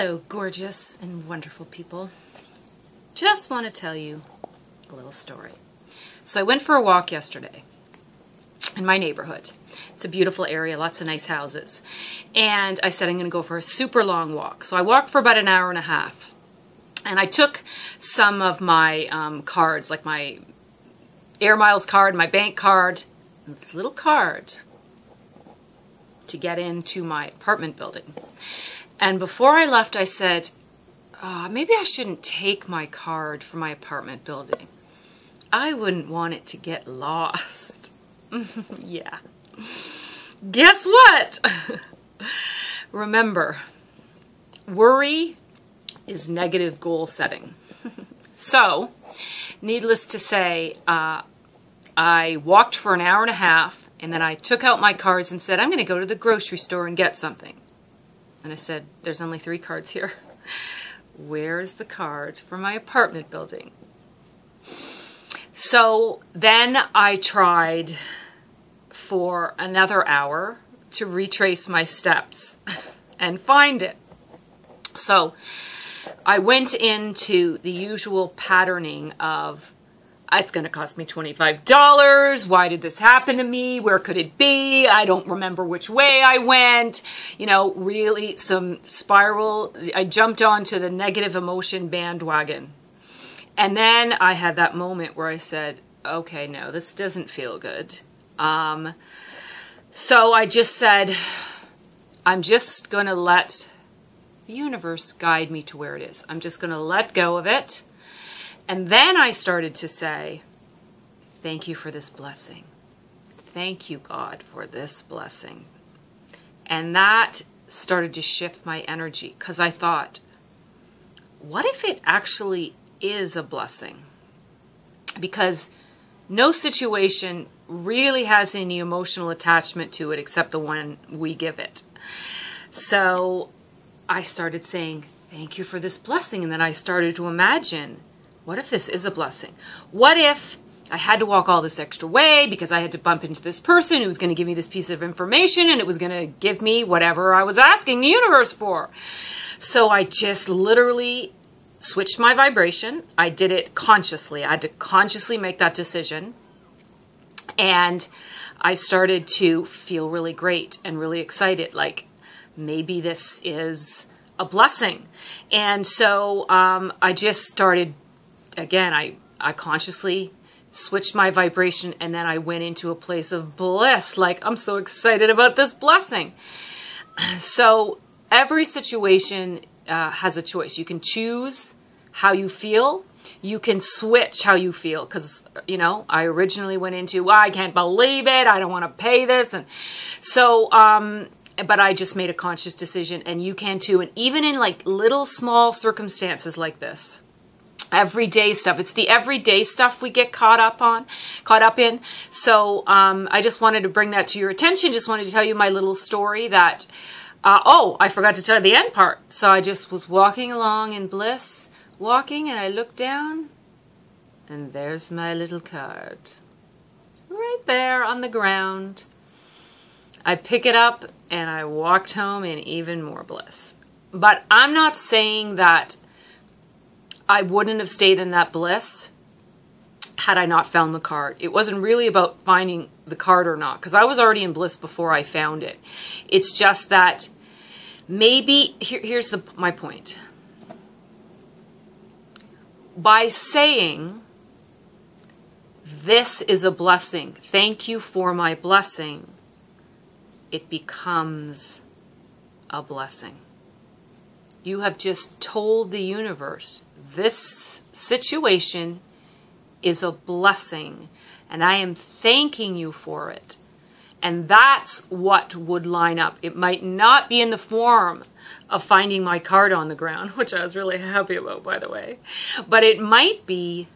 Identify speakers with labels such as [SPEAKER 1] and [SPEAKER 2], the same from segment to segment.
[SPEAKER 1] Hello, gorgeous and wonderful people. Just want to tell you a little story. So I went for a walk yesterday in my neighborhood. It's a beautiful area, lots of nice houses. And I said I'm going to go for a super long walk. So I walked for about an hour and a half. And I took some of my cards, like my Air Miles card, my bank card, and this little card to get into my apartment building. And before I left, I said, maybe I shouldn't take my card for my apartment building. I wouldn't want it to get lost. Yeah. Guess what? Remember, worry is negative goal setting. So, needless to say, I walked for an hour and a half, and then I took out my cards and said, I'm going to go to the grocery store and get something. And I said, there's only 3 cards here. Where's the card for my apartment building? So then I tried for another hour to retrace my steps and find it. So I went into the usual patterning of, it's going to cost me $25. Why did this happen to me? Where could it be? I don't remember which way I went. You know, really some spiral. I jumped onto the negative emotion bandwagon. And then I had that moment where I said, okay, no, this doesn't feel good. So I just said, I'm just going to let the universe guide me to where it is. I'm just going to let go of it. And then I started to say, thank you for this blessing. Thank you, God, for this blessing. And that started to shift my energy because I thought, what if it actually is a blessing? Because no situation really has any emotional attachment to it except the one we give it. So I started saying, thank you for this blessing. And then I started to imagine, what if this is a blessing? What if I had to walk all this extra way because I had to bump into this person who was going to give me this piece of information and it was going to give me whatever I was asking the universe for? So I just literally switched my vibration. I did it consciously. I had to consciously make that decision. And I started to feel really great and really excited. Like, maybe this is a blessing. And so I just started, again, I consciously switched my vibration and then I went into a place of bliss. Like, I'm so excited about this blessing. So every situation has a choice. You can choose how you feel. You can switch how you feel. Because, you know, I originally went into, I can't believe it. I don't want to pay this. And so, but I just made a conscious decision, and you can too. And even in like little small circumstances like this, everyday stuff. It's the everyday stuff we get caught up in. So I just wanted to bring that to your attention. Just wanted to tell you my little story that, I forgot to tell you the end part. So I just was walking along in bliss, walking, and I looked down, and there's my little card. Right there on the ground. I pick it up, and I walked home in even more bliss. But I'm not saying that I wouldn't have stayed in that bliss had I not found the card. It wasn't really about finding the card or not, because I was already in bliss before I found it. It's just that maybe, here's my point. By saying, this is a blessing, thank you for my blessing, it becomes a blessing. You have just told the universe, this situation is a blessing, and I am thanking you for it. And that's what would line up. It might not be in the form of finding my card on the ground, which I was really happy about, by the way, but it might be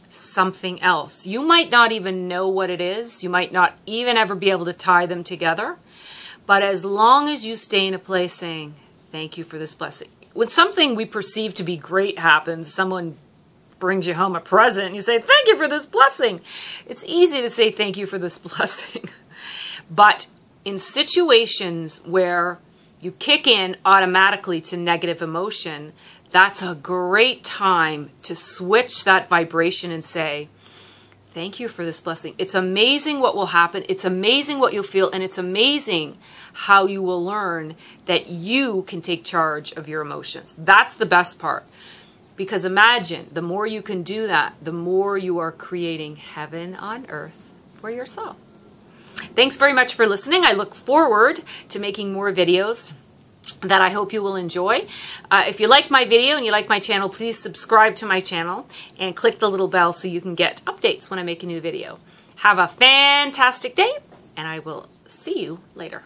[SPEAKER 1] something else. You might not even know what it is. You might not even ever be able to tie them together. But as long as you stay in a place saying, thank you for this blessing. When something we perceive to be great happens, someone brings you home a present, and you say, thank you for this blessing. It's easy to say thank you for this blessing. But in situations where you kick in automatically to negative emotion, that's a great time to switch that vibration and say, thank you for this blessing. It's amazing what will happen. It's amazing what you'll feel. And it's amazing how you will learn that you can take charge of your emotions. That's the best part. Because imagine, the more you can do that, the more you are creating heaven on earth for yourself. Thanks very much for listening. I look forward to making more videos that I hope you will enjoy. If you like my video and you like my channel, please subscribe to my channel and click the little bell so you can get updates when I make a new video. Have a fantastic day, and I will see you later.